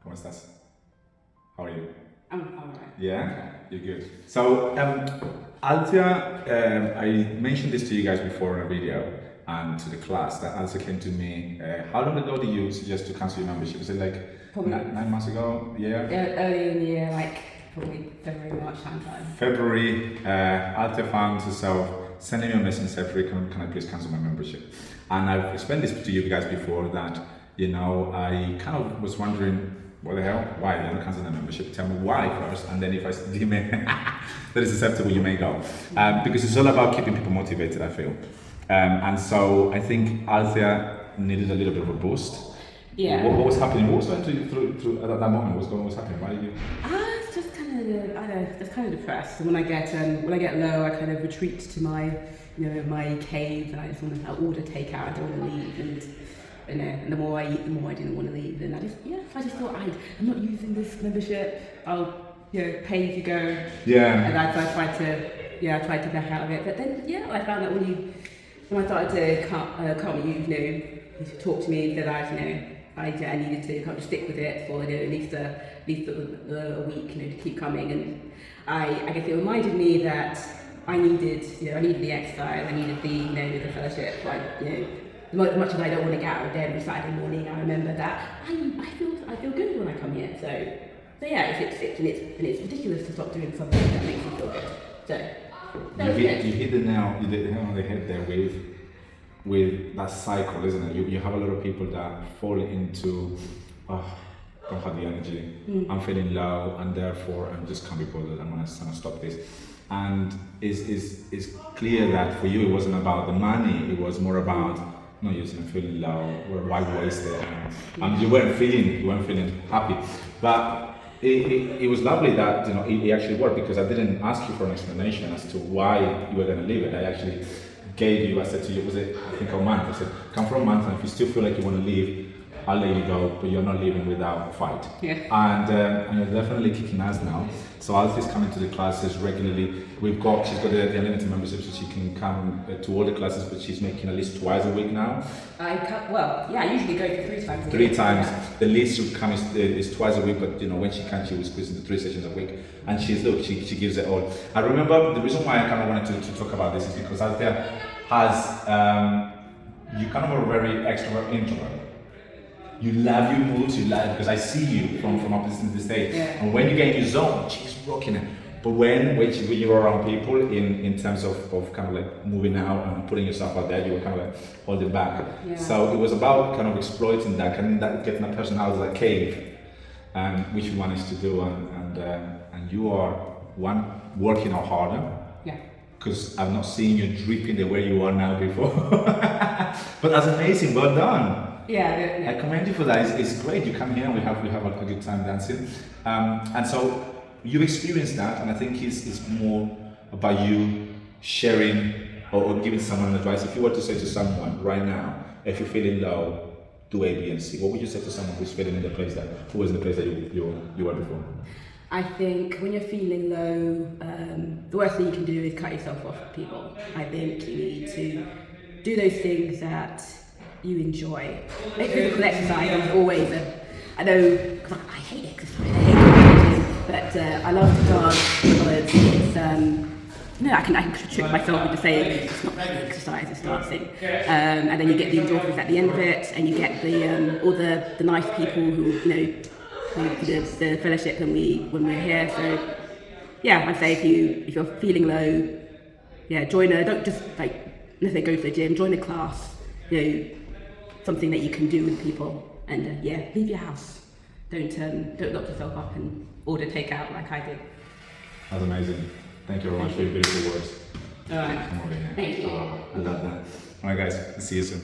¿Cómo estás? How are you? I'm alright. Yeah, you're good. So, Althea, I mentioned this to you guys before in a video and to the class that Althea came to me. How long ago did you suggest to cancel your membership? Was it like Probably 9 months ago? Yeah. early in the year, like probably February, March time. February, Althea found herself sending me a message and said, can I please cancel my membership? And I've explained this to you guys before that, you know, I kind of was wondering, what the hell? Why? You don't cancel the membership? Tell me why first, and then if I deem it that is acceptable, you may go. Because it's all about keeping people motivated, I feel. And so I think Althea needed a little bit of a boost. Yeah. What was happening? What was going through at that moment? What was happening? Why did you? It's just kind of, I don't know, just kind of depressed. And when I get low, I kind of retreat to my, my cave, and I just want to order takeout. I don't want to leave, and the more I eat, the more I didn't want to leave. And I just thought, I'm not using this membership. I'll, pay as you go. Yeah. And I tried to back out of it. But then, I found that when I started to come with you, you talk to me, that I needed to kind of stick with it for at least a week, to keep coming. And I guess it reminded me that I needed the exercise, I needed the fellowship, as much as I don't want to get out of bed on Saturday morning, I remember that I feel good when I come here. So yeah, it's ridiculous to stop doing something that makes me feel good. So you hit the nail on the head there with that cycle, isn't it? You have a lot of people that fall into, don't have the energy, I'm feeling low, and therefore I'm just can't be bothered, I'm gonna stop this. And it's clear that for you it wasn't about the money, it was more about not using feeling low, or why waste it, and you weren't feeling happy. But it was lovely that it actually worked, because I didn't ask you for an explanation as to why you were going to leave it. I actually gave you, I said to you, was it I think a month? I said, come for a month, and if you still feel like you want to leave, I'll let you go, but you're not leaving without a fight. Yeah. And you're definitely kicking ass now. So Althea's coming to the classes regularly. She's got the unlimited membership, so she can come to all the classes, but she's making at least twice a week now. I usually go for 3 times a week. 3 times. Yeah. The least she come is twice a week, but when she can, she will squeeze into 3 sessions a week. And she gives it all. I remember the reason why I kind of wanted to talk about this is because Althea has, you kind of are very extrovert introvert. You love your moods, because I see you from opposite to the stage. Yeah. And when you get in your zone, she's rocking it. But when you're around people, in terms of kind of like moving out and putting yourself out there, you were kind of like holding back. Yeah. So it was about kind of exploiting that, getting that person out of that cave, which you managed to do. And you are working out harder. Yeah. Because I've not seen you dripping the way you are now before. But that's amazing, well done. Yeah. I commend you for that. It's great. You come here and we have a good time dancing. And so you experienced that, and I think it's more about you sharing or giving someone advice. If you were to say to someone right now, if you're feeling low, do A, B, and C, what would you say to someone who's feeling in the place who was in the place that you were before? I think when you're feeling low, the worst thing you can do is cut yourself off from people. I think you need to do those things that you enjoy. Like physical exercise is always I know, cause I hate exercise, but I love to dance because it's, I can trick myself into saying it's not exercise, it's dancing. And then you get the endorphins at the end of it, and you get all the nice people who, the fellowship when we're here. So yeah, I'd say if you're feeling low, join don't just let's say go to the gym, join a class, something that you can do with people, and leave your house. Don't lock yourself up and order takeout like I did. That's amazing. Thank you very much for your beautiful words. All right. Come over here. Thank you. I love that. All right, guys. See you soon.